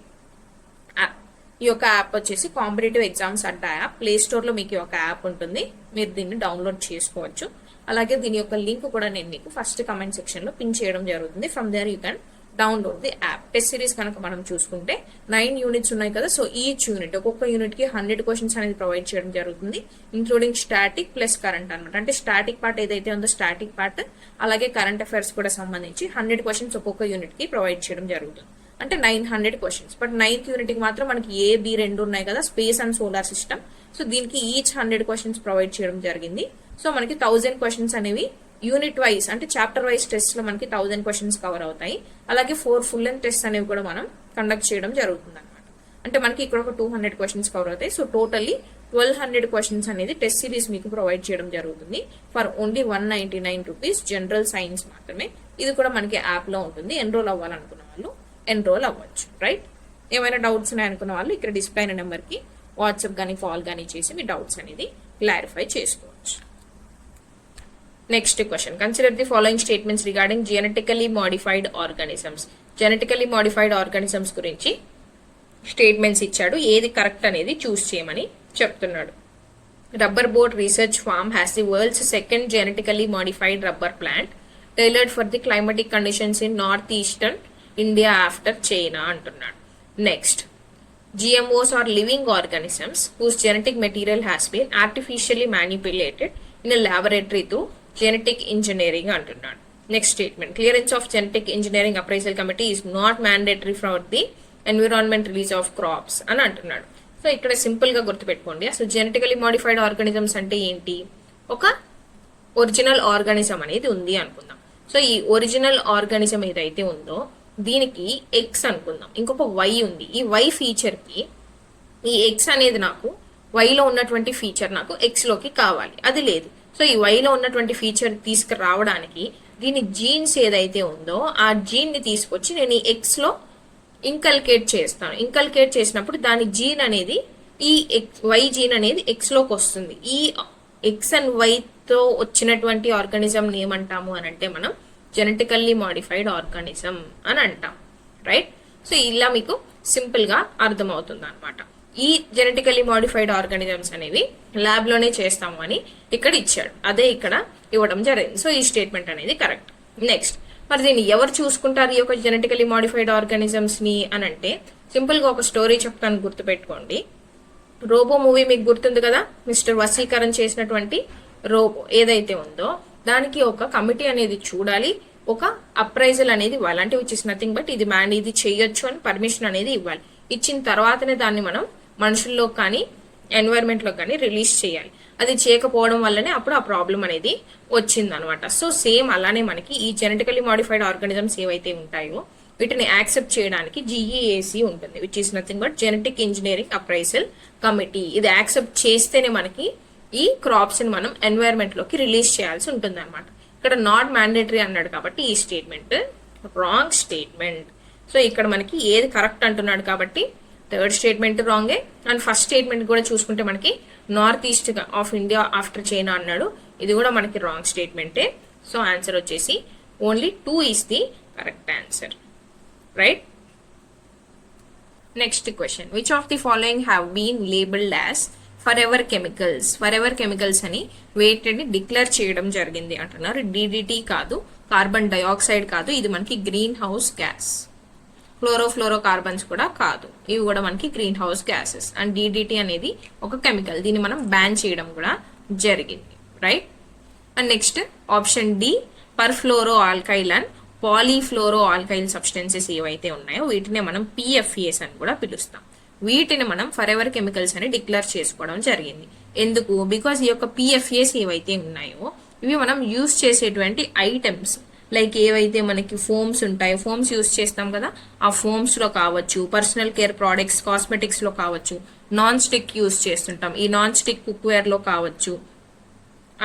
ఈ యొక్క యాప్ వచ్చేసి కాంపిటేటివ్ ఎగ్జామ్స్ అడ్డా యాప్. ప్లే స్టోర్ లో మీకు ఈ యొక్క యాప్ ఉంటుంది, మీరు దీన్ని డౌన్లోడ్ చేసుకోవచ్చు. అలాగే దీని యొక్క లింక్ కూడా నేను మీకు ఫస్ట్ కమెంట్ సెక్షన్ లో పిన్ చేయడం జరుగుతుంది. From there you can download the app. Test series కనుక మనం చూసుకుంటే 9 యూనిట్స్ ఉన్నాయి కదా. సో ఈచ్ యూనిట్, ఒక్కొక్క యూనిట్ కి 100 క్వశ్చన్స్ అనేది ప్రొవైడ్ చేయడం జరుగుతుంది, ఇంక్లూడింగ్ స్టాటిక్ ప్లస్ కరెంట్ అనమాట. అంటే స్టాటిక్ పార్ట్ ఏదైతే ఉందో స్టాటిక్ పార్ట్, అలాగే కరెంట్ అఫైర్స్ కూడా సంబంధించి 100 క్వశ్చన్స్ ఒక్కొక్క యూనిట్ కి ప్రొవైడ్ చేయడం జరుగుతుంది. అంటే 900 క్వశ్చన్స్. బట్ 9th యూనిట్ కి మాత్రం మనకి A, B 2 ఉన్నాయి కదా, space and solar system. So దీనికి ఈచ్ 100 క్వశ్చన్స్ ప్రొవైడ్ చేయడం జరిగింది. సో మనకి 1000 క్వశ్చన్స్ అనేవి యూనిట్ వైజ్, అంటే చాప్టర్ వైజ్ టెస్ట్ లో మనకి 1000 క్వశ్చన్స్ కవర్ అవుతాయి. అలాగే 4 ఫుల్ లెంగ్త్ టెస్ట్ అనేవి కూడా మనం కండక్ట్ చేయడం జరుగుతుంది అనమాట. అంటే మనకి ఇక్కడ ఒక 200 క్వశ్చన్స్ కవర్ అవుతాయి. సో టోటల్లీ 1200 క్వశ్చన్స్ అనేది టెస్ట్ సిరీస్ మీకు ప్రొవైడ్ చేయడం జరుగుతుంది for only 199 rupees. General science మాత్రమే. ఇది కూడా మనకి యాప్ లో ఉంటుంది. ఎన్రోల్ అవ్వాలనుకున్న వాళ్ళు ఎన్రోల్ అవ్వచ్చు. రైట్? ఏమైనా డౌట్స్ ఉన్నాయనుకున్న వాళ్ళు ఇక్కడ డిస్ప్లే అయిన నెంబర్ కి వాట్సాప్ కానీ కాల్ కానీ చేసి మీ డౌట్స్ అనేది క్లారిఫై చేసుకోవచ్చు. Next question. Consider the following statements regarding genetically modified organisms. Genetically modified organisms గురించి స్టేట్మెంట్స్ ఇచ్చాడు, ఏది కరెక్ట్ అనేది చూస్ చేయమని చెప్తున్నాడు. Rubber board research farm has the world's second genetically modified rubber plant tailored for the climatic conditions in north eastern India after China అంటున్నాడు. Next, GMOs are living organisms whose genetic material has been artificially manipulated in a laboratory through genetic engineering అంటున్నాడు. Next statement, clearance of genetic engineering appraisal committee is not mandatory for the environment release of crops అని అంటున్నాడు. So ఇక్కడ simple గా గుర్తుపెట్టుకోండి. అసలు genetically modified organisms అంటే ఏంటి? ఒక ఒరిజినల్ ఆర్గానిజం అనేది ఉంది అనుకుందాం. సో ఈ ఒరిజినల్ ఆర్గానిజం ఏదైతే ఉందో దీనికి ఎక్స్ అనుకుందాం, ఇంకొక వై ఉంది. ఈ వై ఫీచర్ కి ఈ ఎక్స్ అనేది నాకు వైలో ఉన్నటువంటి ఫీచర్ నాకు ఎక్స్ లోకి కావాలి, అది లేదు. సో ఈ వైలో ఉన్నటువంటి ఫీచర్ తీసుకురావడానికి దీని జీన్స్ ఏదైతే ఉందో ఆ జీన్ ని తీసుకొచ్చి నేను ఈ ఎక్స్ లో ఇంకల్కేట్ చేస్తాను. ఇంకల్కేట్ చేసినప్పుడు దాని జీన్ అనేది ఈ వై జీన్ అనేది ఎక్స్ లోకి వస్తుంది. ఈ ఎక్స్ అండ్ వై తో వచ్చినటువంటి ఆర్గానిజం ఏమంటాము అని అంటే మనం జెనెటికల్లీ మాడిఫైడ్ ఆర్గానిజం అని అంటాం, రైట్? సో ఇలా మీకు సింపుల్ గా అర్థమవుతుంది అనమాట. ఈ జెనెటికల్లీ మాడిఫైడ్ ఆర్గానిజమ్స్ అనేవి ల్యాబ్ లోనే చేస్తాము అని ఇక్కడ ఇచ్చాడు, అదే ఇక్కడ ఇవ్వడం జరిగింది. సో ఈ స్టేట్మెంట్ అనేది కరెక్ట్. నెక్స్ట్, మరి దీన్ని ఎవరు చూసుకుంటారు ఈ యొక్క జెనెటికల్లీ మాడిఫైడ్ ఆర్గానిజమ్స్ ని అని అంటే, సింపుల్ గా ఒక స్టోరీ చెప్తాను, గుర్తుపెట్టుకోండి. రోబో మూవీ మీకు గుర్తుంది కదా, మిస్టర్ వసీకరణ్ చేసినటువంటి రోబో ఏదైతే ఉందో దానికి ఒక కమిటీ అనేది చూడాలి, ఒక అప్రైజల్ అనేది ఇవ్వాలి. అంటే విచ్ ఇస్ నథింగ్ బట్ ఇది చేయొచ్చు అని పర్మిషన్ అనేది ఇవ్వాలి. ఇచ్చిన తర్వాతనే దాన్ని మనం మనుషుల్లో కానీ ఎన్వైరన్మెంట్ లో కానీ రిలీజ్ చేయాలి. అది చేయకపోవడం వల్లనే అప్పుడు ఆ ప్రాబ్లం అనేది వచ్చింది అనమాట. సో సేమ్ అలానే మనకి ఈ జెనెటికల్లీ మాడిఫైడ్ ఆర్గానిజమ్స్ ఏవైతే ఉంటాయో వీటిని యాక్సెప్ట్ చేయడానికి జిఈఏసి ఉంటుంది, which is nothing but genetic engineering appraisal committee. ఇది యాక్సెప్ట్ చేస్తేనే మనకి ఈ క్రాప్స్ ని మనం ఎన్వైరన్మెంట్ లోకి రిలీజ్ చేయాల్సి ఉంటుంది అనమాట. ఇక్కడ నాట్ మ్యాండేటరీ అన్నాడు కాబట్టి ఈ స్టేట్మెంట్ రాంగ్ స్టేట్మెంట్. సో ఇక్కడ మనకి ఏది కరెక్ట్ అంటున్నాడు కాబట్టి థర్డ్ స్టేట్మెంట్ రాంగే. అండ్ ఫస్ట్ స్టేట్మెంట్ కూడా చూసుకుంటే మనకి north east of India after China అన్నాడు, ఇది కూడా మనకి రాంగ్ స్టేట్మెంటే. సో ఆన్సర్ వచ్చేసి only 2 is the correct answer, right? Next question, which of the following have been labelled as forever chemicals? Forever chemicals అని వేటిని declare చేయడం జరిగింది అంటున్నారు. డిడిటి కాదు, కార్బన్ డైఆక్సైడ్ కాదు, ఇది మనకి greenhouse gas. Chlorofluorocarbons కూడా కాదు, ఇవి కూడా మనకి greenhouse gases. And DDT అనేది ఒక కెమికల్, దీన్ని మనం బ్యాన్ చేయడం కూడా జరిగింది, right? And next option D, perfluoroalkyl and polyfluoroalkyl substances ఏవైతే ఉన్నాయో వీటినే మనం పిఎఫ్ఏస్ అని కూడా పిలుస్తాం. వీటిని మనం ఫర్ ఎవర్ కెమికల్స్ అని డిక్లేర్ చేసుకోవడం జరిగింది. ఎందుకు? బికాస్ ఈ యొక్క పిఎఫ్ఏస్ ఏవైతే ఉన్నాయో ఇవి మనం యూజ్ చేసేటువంటి ఐటమ్స్, లైక్ ఏవైతే మనకి ఫోమ్స్ ఉంటాయో, ఫోమ్స్ యూజ్ చేస్తాం కదా, ఆ ఫోమ్స్ లో కావచ్చు, పర్సనల్ కేర్ ప్రోడక్ట్స్ కాస్మెటిక్స్ లో కావచ్చు, నాన్ స్టిక్ యూజ్ చేస్తుంటాం, ఈ నాన్ స్టిక్ కుక్వేర్ లో కావచ్చు,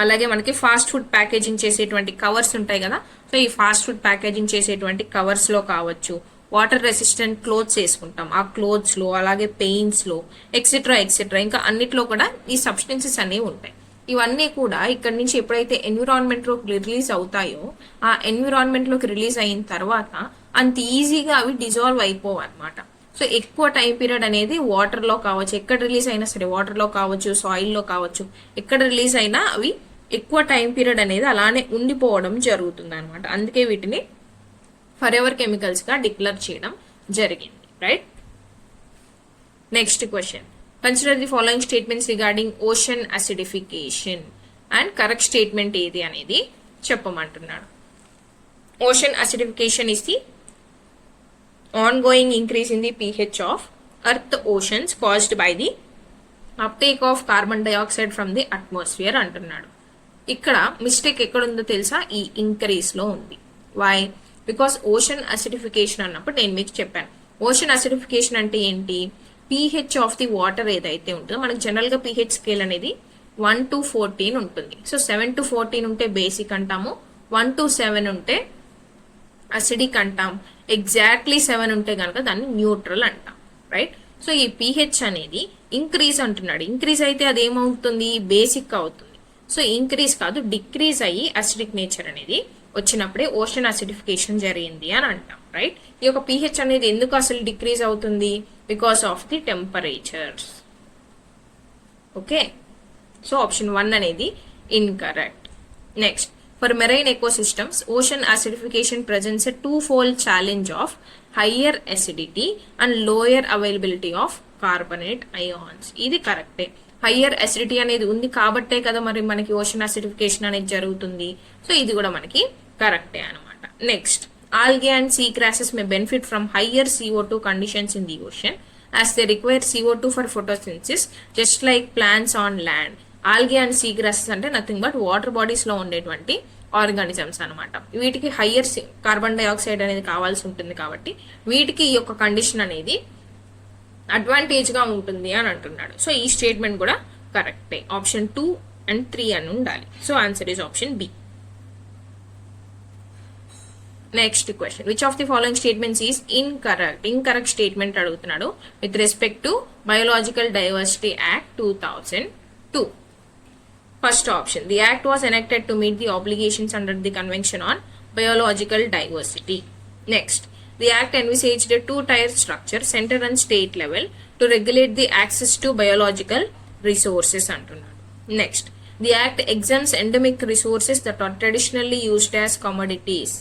అలాగే మనకి ఫాస్ట్ ఫుడ్ ప్యాకేజింగ్ చేసేటువంటి కవర్స్ ఉంటాయి కదా, సో ఈ ఫాస్ట్ ఫుడ్ ప్యాకేజింగ్ చేసేటువంటి కవర్స్ లో కావచ్చు, వాటర్ రెసిస్టెంట్ క్లోత్స్ వేసుకుంటాం, ఆ క్లోత్స్ లో, అలాగే పెయింట్స్ లో, ఎక్సెట్రా ఎక్సెట్రా, ఇంకా అన్నిట్లో కూడా ఈ సబ్స్టెన్సెస్ అనేవి ఉంటాయి. ఇవన్నీ కూడా ఇక్కడ నుంచి ఎప్పుడైతే ఎన్విరాన్మెంట్ లోకి రిలీజ్ అవుతాయో ఆ ఎన్విరాన్మెంట్ లోకి రిలీజ్ అయిన తర్వాత అంత ఈజీగా అవి డిజాల్వ్ అయిపోవు అనమాట. సో ఎక్కువ టైం పీరియడ్ అనేది వాటర్ లో కావచ్చు, ఎక్కడ రిలీజ్ అయినా సరే, వాటర్ లో కావచ్చు, సాయిల్ లో కావచ్చు, ఎక్కడ రిలీజ్ అయినా అవి ఎక్కువ టైం పీరియడ్ అనేది అలానే ఉండిపోవడం జరుగుతుంది అనమాట. అందుకే వీటిని ఫర్ ఎవర్ కెమికల్స్ గా డిక్లేర్ చేయడం జరిగింది, right? Next question, consider the following statements regarding ocean acidification and correct statement ఏది అనేది చెప్పమంటున్నాడు. Ocean acidification is the ongoing increase in the pH of earth oceans caused by the uptake of carbon dioxide from the atmosphere అంటున్నాడు. ఇక్కడ mistake ఎక్కడ ఉందో తెలుసా? ఈ increase లో ఉంది. వై? బికాస్ ఓషన్ అసిడిఫికేషన్ అన్నప్పుడు నేను మీకు చెప్పాను, ఓషన్ అసిడిఫికేషన్ అంటే ఏంటి? pH ఆఫ్ ది వాటర్ ఏదైతే ఉంటుందో, మనకి జనరల్ గా pH స్కేల్ అనేది 1 to 14 ఉంటుంది. సో 7 to 14 ఉంటే బేసిక్ అంటాము, 1 to 7 ఉంటే అసిడిక్ అంటాం, ఎగ్జాక్ట్లీ 7 ఉంటే కనుక దాన్ని న్యూట్రల్ అంటాం, రైట్? సో ఈ pH అనేది ఇంక్రీజ్ అంటున్నాడు. ఇంక్రీజ్ అయితే అది ఏమవుతుంది? బేసిక్ అవుతుంది. సో ఇంక్రీజ్ కాదు, డిక్రీజ్ అయ్యి అసిడిక్ నేచర్ అనేది వచ్చినప్పుడే ఓషన్ అసిడిఫికేషన్ జరిగింది అని అంటాం, రైట్? ఈ యొక్క pH అనేది ఎందుకు అసలు డిక్రీజ్ అవుతుంది? Because of the temperatures. Okay, so option 1 అనేది incorrect. Next, for marine ecosystems, ocean acidification presents a twofold challenge of higher acidity and lower availability of carbonate ions. ఇది కరెక్టే. హయ్యర్ అసిడిటీ అనేది ఉంది కాబట్టే కదా మరి మనకి ఓషన్ అసిడిఫికేషన్ అనేది జరుగుతుంది. సో ఇది కూడా మనకి కరెక్టే అనమాట. Next, algae and sea grasses may benefit from higher CO2 conditions in the ocean as they require CO2 for photosynthesis just like plants on land. Algae and sea grasses అంటే nothing but water bodies లో ఉండేటువంటి organisms అనమాట. వీటికి higher carbon dioxide అనేది కావాల్సి ఉంటుంది కాబట్టి వీటికి ఈ యొక్క కండిషన్ అనేది అడ్వాంటేజ్ గా ఉంటుంది అని అంటున్నాడు. సో ఈ స్టేట్మెంట్ కూడా కరెక్టే. ఆప్షన్ 2 and 3 అని ఉండాలి. So answer is option B. Next question, which of the following statements is incorrect? Incorrect statement అడుగుతున్నాడు with respect to biological diversity act 2002. First option, the act was enacted to meet the obligations under the Convention on biological diversity. Next, the Act envisaged a two-tier structure, center and state level, to regulate the access to biological resources అంటున్నాడు. Next, the Act exempts endemic resources that are traditionally used as commodities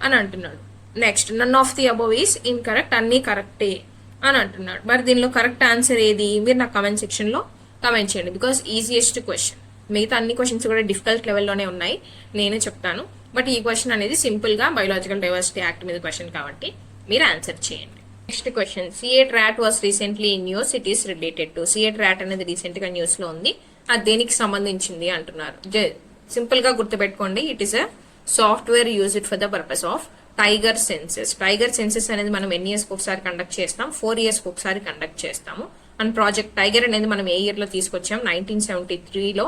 అని అంటున్నాడు. Next, none of the above is incorrect, అన్నీ కరెక్టే అని అంటున్నాడు. మరి దీనిలో correct answer ఏది? మీరు నా కమెంట్ సెక్షన్లో కమెంట్ చేయండి, బికాస్ ఈజియెస్ట్ క్వశ్చన్. మిగతా అన్ని క్వశ్చన్స్ కూడా డిఫికల్ట్ లెవెల్లోనే ఉన్నాయి, నేనే చెప్తాను. బట్ ఈ క్వశ్చన్ అనేది సింపుల్గా బయోలాజికల్ డైవర్సిటీ యాక్ట్ మీద క్వశ్చన్ కాబట్టి మీరు ఆన్సర్ చేయండి. Next question, seat rat was recently in news, it is related to. Seat rat అనేది రీసెంట్గా న్యూస్లో ఉంది, అది దేనికి సంబంధించింది అంటున్నారు. సింపుల్గా గుర్తుపెట్టుకోండి, it is a software used for the purpose of tiger senses. Tiger senses అనేది మనం ఎన్ని ఇయర్స్కి ఒకసారి కండక్ట్ చేస్తాం? 4 yearsకి ఒకసారి కండక్ట్ చేస్తాము. అండ్ ప్రాజెక్ట్ టైగర్ అనేది మనం ఏ ఇయర్లో తీసుకొచ్చాం? 1973లో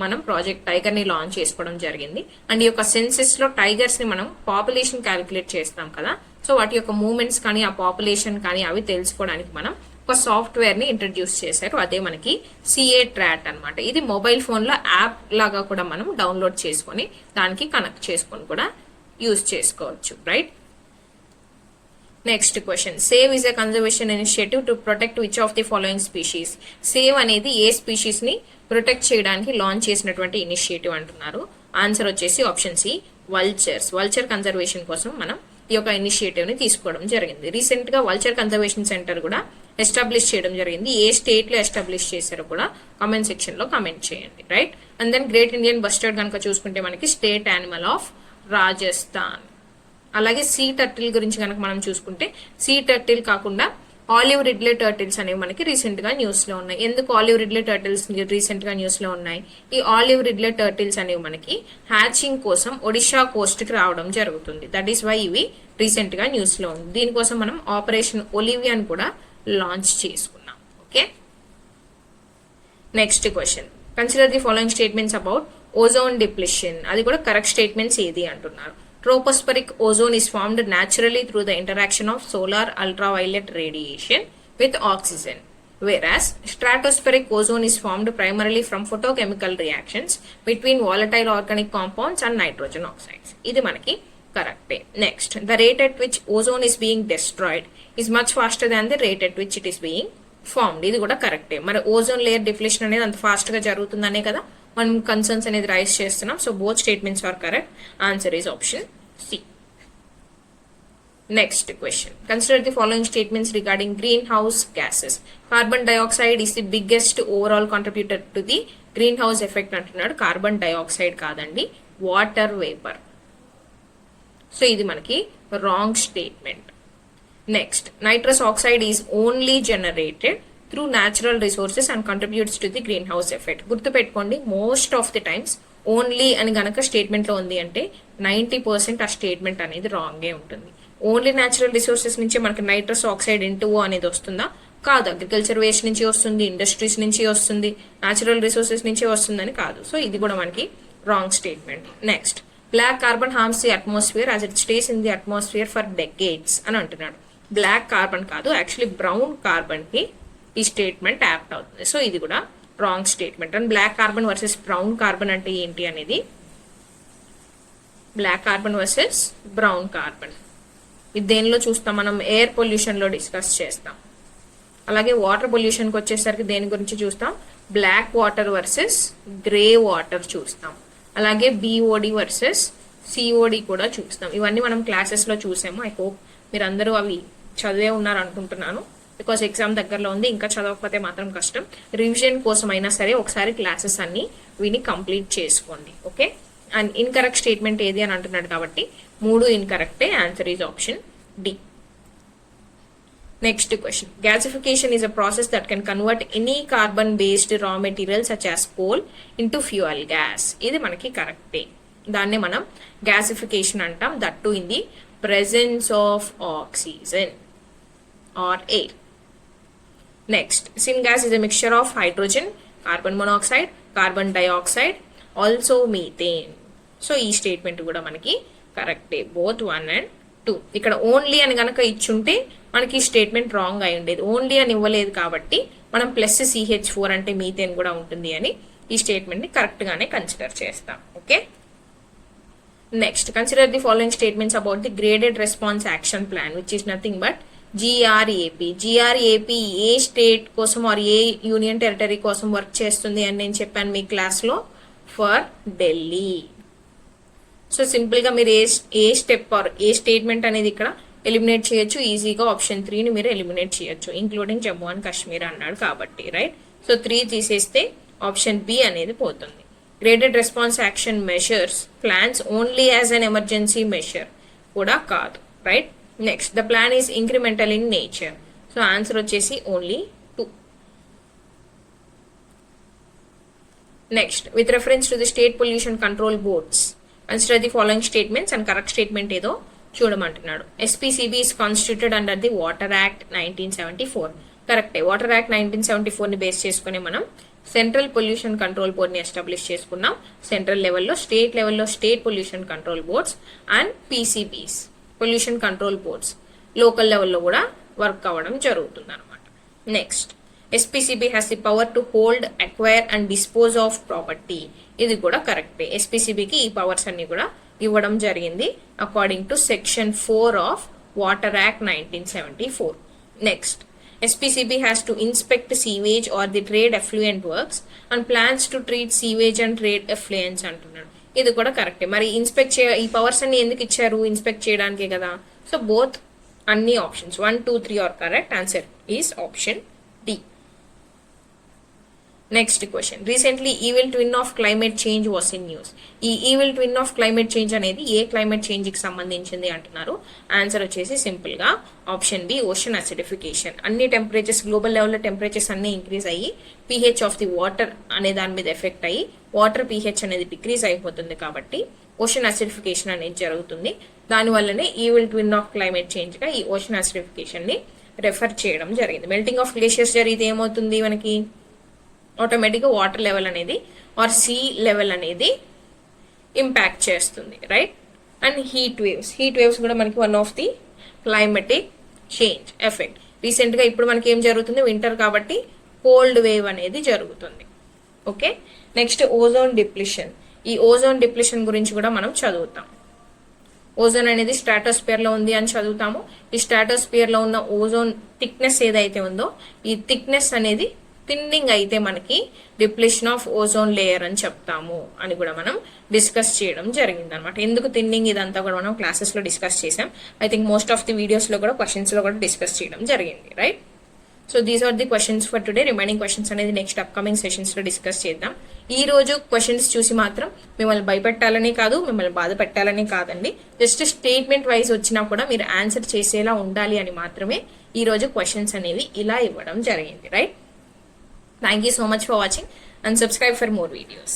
మనం ప్రాజెక్ట్ టైగర్ని లాంచ్ చేసుకోవడం జరిగింది. అండ్ ఈ యొక్క సెన్సెస్లో టైగర్స్ని మనం పాపులేషన్ క్యాలిక్యులేట్ చేస్తాం కదా, సో వాటి యొక్క మూమెంట్స్ కానీ ఆ పాపులేషన్ కానీ అవి తెలుసుకోవడానికి మనం ఒక సాఫ్ట్వేర్ని ఇంట్రడ్యూస్ చేశారు, అదే మనకి సిఏట్ ర్యాట్ అనమాట. ఇది మొబైల్ ఫోన్లో యాప్ లాగా కూడా మనం డౌన్లోడ్ చేసుకొని దానికి కనెక్ట్ చేసుకొని కూడా యూజ్ చేసుకోవచ్చు, right? Next question, save is a conservation initiative to protect which of the following species. Save అనేది ఏ స్పీషీస్ ని ప్రొటెక్ట్ చేయడానికి లాంచ్ చేసినటువంటి ఇనిషియేటివ్ అంటున్నారు. ఆన్సర్ వచ్చేసి option C, vultures. Vulture conservation కోసం మనం ఈ యొక్క ఇనిషియేటివ్ ని తీసుకోవడం జరిగింది. రీసెంట్ గా వల్చర్ కన్జర్వేషన్ సెంటర్ కూడా ఎస్టాబ్లిష్ చేయడం జరిగింది. ఏ స్టేట్ లో ఎస్టాబ్లిష్ చేశారో కూడా కామెంట్ సెక్షన్ లో కామెంట్ చేయండి, right? And then great Indian bustard కనుక చూసుకుంటే మనకి స్టేట్ యానిమల్ ఆఫ్ రాజస్థాన్. అలాగే సీ టర్టిల్ గురించి కనుక మనం చూసుకుంటే సీ టర్టిల్ కాకుండా ఆలివ్ రిడ్లే టర్టిల్స్ అనేవి మనకి రీసెంట్ గా న్యూస్ లో ఉన్నాయి. ఎందుకు ఆలివ్ రిడ్లే టర్టిల్స్ రీసెంట్ గా న్యూస్ లో ఉన్నాయి? ఈ ఆలివ్ రిడ్లే టర్టిల్స్ అనేవి మనకి హ్యాచింగ్ కోసం ఒడిషా కోస్ట్ కి రావడం జరుగుతుంది. దట్ ఈస్ వై ఇవి రీసెంట్ గా న్యూస్ లో ఉంది. దీనికోసం మనం ఆపరేషన్ ఒలివియాన్ కూడా లాంచ్ చేసుకున్నాం. Okay, next question, consider the following statements about ozone depletion. అది కూడా కరెక్ట్ స్టేట్మెంట్స్ ఏది అంటున్నారు. Tropospheric ozone is formed naturally through the interaction of solar ultraviolet radiation with oxygen, whereas stratospheric ozone is formed primarily from photochemical reactions between volatile organic compounds and nitrogen oxides. ఇది మనకి కరెక్టే. Next, the rate at which ozone is being destroyed is much faster than the rate at which it is being formed. ఇది కూడా కరెక్టే. మరి ozone layer depletion అనేది అంత fast గా జరుగుతుందనే కదా మనం కన్సర్న్స్ అనేది రైజ్ చేస్తున్నాం. So both statements are correct. Answer is option C. Next question, consider the following statements regarding greenhouse gases. Carbon dioxide is the biggest overall contributor to the greenhouse effect అంటున్నాడు. Carbon dioxide కాదండి, water vapour. So ఇది మనకి wrong statement. Next, nitrous oxide is only generated through natural resources and contributes to the greenhouse effect. గుర్తుపెట్టుకోండి, most of the times only అని గనక స్టేట్మెంట్లో ఉంది అంటే 90% ఆ స్టేట్మెంట్ అనేది రాంగే ఉంటుంది. ఓన్లీ న్యాచురల్ రిసోర్సెస్ నుంచి మనకి నైట్రస్ ఆక్సైడ్ N2O అనేది వస్తుందా? కాదు. అగ్రికల్చర్ వేస్ట్ నుంచి వస్తుంది, ఇండస్ట్రీస్ నుంచి వస్తుంది, న్యాచురల్ రిసోర్సెస్ నుంచి వస్తుందని కాదు. సో ఇది కూడా మనకి wrong statement. Next, black carbon harms the atmosphere as it stays in the atmosphere for decades అని అంటున్నాడు. బ్లాక్ కార్బన్ కాదు, యాక్చువల్లీ బ్రౌన్ కార్బన్ కి ఈ స్టేట్మెంట్ యాప్ట్ అవుతుంది. సో ఇది కూడా wrong statement. And black carbon versus brown carbon అంటే ఏంటి అనేది, black carbon versus brown carbon ఇది దేనిలో చూస్తాం మనం? ఎయిర్ పొల్యూషన్లో డిస్కస్ చేస్తాం. అలాగే వాటర్ పొల్యూషన్కి వచ్చేసరికి దేని గురించి చూస్తాం? Black water versus grey water చూస్తాం. అలాగే BOD వర్సెస్ COD కూడా చూస్తాం. ఇవన్నీ మనం క్లాసెస్లో చూసాము. ఐ హోప్ మీరు అందరూ అవి చదివే ఉన్నారు అనుకుంటున్నాను, బికాస్ ఎగ్జామ్ దగ్గరలో ఉంది. ఇంకా చదవకపోతే మాత్రం కష్టం. రివిజన్ కోసం అయినా సరే ఒకసారి క్లాసెస్ అన్ని విని కంప్లీట్ చేసుకోండి. ఓకే, అండ్ ఇన్కరెక్ట్ స్టేట్మెంట్ ఏది అని అంటున్నాడు కాబట్టి 3 ఇన్కరెక్టే. Answer is option D. Next question, gasification is a process that can convert any carbon based raw material such as coal into fuel gas. ఇది మనకి కరెక్టే. దాన్నే మనం గ్యాసిఫికేషన్ అంటాం, that to in the presence of oxygen or air. Next, syngas is a mixture of hydrogen, carbon monoxide, carbon dioxide, also methane. So ఈ statement కూడా మనకి కరెక్టే, బోత్ 1 and 2. ఇక్కడ ఓన్లీ అని కనుక ఇచ్చుంటే మనకి స్టేట్మెంట్ రాంగ్ అయి ఉండేది. ఓన్లీ అని ఇవ్వలేదు కాబట్టి మనం ప్లస్ CH4 అంటే మీథేన్ కూడా ఉంటుంది అని ఈ స్టేట్మెంట్ని కరెక్ట్గానే కన్సిడర్ చేస్తాం. Okay, next consider the following statements about the graded response action plan which is nothing but GRAP. GRAP a state కోసం ఆర్ ఏ యూనియన్ టెరిటరీ కోసం వర్క్ చేస్తుంది అని నేను చెప్పాను మీ క్లాస్లో, ఫర్ ఢిల్లీ. సో సింపుల్గా మీరు ఏ స్టెప్ ఆర్ ఏ స్టేట్మెంట్ అనేది ఇక్కడ ఎలిమినేట్ చేయొచ్చు ఈజీగా. ఆప్షన్ 3ని మీరు ఎలిమినేట్ చేయొచ్చు, ఇంక్లూడింగ్ జమ్మూ అండ్ కాశ్మీర్ అన్నాడు కాబట్టి, రైట్. సో 3 తీసేస్తే ఆప్షన్ బి అనేది పోతుంది. Graded response action measures plans only as an emergency measure కూడా కాదు, right. Next the plan is incremental in nature. So answer వచ్చేసి only 2. Next with reference to the state pollution control boards consider the following statements and correct statement ఏదో చూడమంటున్నాడు. SPCB is constituted under the water act 1974. కరెక్టే. Water act 1974ని base చేసుకుని మనం central pollution control బోర్డ్ని establish చేసుకున్నాం. Central లెవెల్లో, state లెవెల్లో state pollution control boards and PCBs pollution control boards local లెవెల్లో కూడా వర్క్ అవ్వడం జరుగుతుంది అనమాట. Next SPCB has the power to hold, acquire and dispose of property. ఇది కూడా కరెక్టే. ఎస్పీసీబీకి ఈ పవర్స్ అన్ని కూడా ఇవ్వడం జరిగింది according to section 4 of water act 1974. Next SPCB has to inspect sewage or the trade effluent works and plans to treat sewage and trade effluents అంటున్నాడు. ఇది కూడా కరెక్టే. మరి ఇన్స్పెక్ట్ ఈ పవర్స్ అన్ని ఎందుకు ఇచ్చారు? ఇన్స్పెక్ట్ చేయడానికే కదా. సో బోత్ అన్ని options 1, 2, 3 are correct. Answer is option D. Next question, recently evil twin of climate change was in news. ఈ evil twin of climate change అనేది ఏ క్లైమేట్ చేంజ్ కి సంబంధించింది అంటున్నారు. ఆన్సర్ వచ్చేసి సింపుల్ గా ఆప్షన్ బి, ఓషన్ అసిడిఫికేషన్. అన్ని temperatures, global లెవెల్లో temperatures అన్ని ఇంక్రీజ్ అయ్యి pH ఆఫ్ ది వాటర్ అనే దాని మీద ఎఫెక్ట్ అయ్యి వాటర్ pH అనేది డిక్రీజ్ అయిపోతుంది కాబట్టి ఓషన్ అసిడిఫికేషన్ అనేది జరుగుతుంది. దానివల్లనే evil twin of climate change గా ఈ ఓషన్ అసిడిఫికేషన్ ని రెఫర్ చేయడం జరిగింది. మెల్టింగ్ ఆఫ్ గ్లేషియర్స్ జరిగితే ఏమవుతుంది మనకి? ఆటోమేటిక్గా వాటర్ లెవెల్ అనేది ఆర్ సీ లెవెల్ అనేది ఇంపాక్ట్ చేస్తుంది, రైట్. అండ్ హీట్ వేవ్స్ కూడా మనకి one of the climatic change effect. రీసెంట్గా ఇప్పుడు మనకి ఏం జరుగుతుంది? వింటర్ కాబట్టి కోల్డ్ వేవ్ అనేది జరుగుతుంది. ఓకే. Next ozone depletion. ఈ ఓజోన్ డిప్లిషన్ గురించి కూడా మనం చదువుతాం. ఓజోన్ అనేది స్ట్రాటోస్పియర్ లో ఉంది అని చదువుతాము. ఈ స్ట్రాటోస్పియర్ లో ఉన్న ఓజోన్ థిక్నెస్ ఏదైతే ఉందో ఈ థిక్నెస్ అనేది థిన్నింగ్ అయితే మనకి డిప్లిషన్ ఆఫ్ ఓజోన్ లేయర్ అని చెప్తాము అని కూడా మనం డిస్కస్ చేయడం జరిగింది అనమాట. ఎందుకు థిన్నింగ్ ఇదంతా కూడా మనం క్లాసెస్ లో డిస్కస్ చేసాం. I think most of the videos లో కూడా క్వశ్చన్స్ లో కూడా డిస్కస్ చేయడం జరిగింది, right. So these are the questions for today. Remaining questions అనేది నెక్స్ట్ అప్కమింగ్ సెషన్స్ లో డిస్కస్ చేద్దాం. ఈ రోజు క్వశ్చన్స్ చూసి మాత్రం మిమ్మల్ని భయపెట్టాలని కాదు, మిమ్మల్ని బాధ పెట్టాలని కాదండి. జస్ట్ స్టేట్మెంట్ వైజ్ వచ్చినా కూడా మీరు ఆన్సర్ చేసేలా ఉండాలి అని మాత్రమే ఈ రోజు క్వశ్చన్స్ అనేవి ఇలా ఇవ్వడం జరిగింది, right. Thank you so much for watching and subscribe for more videos.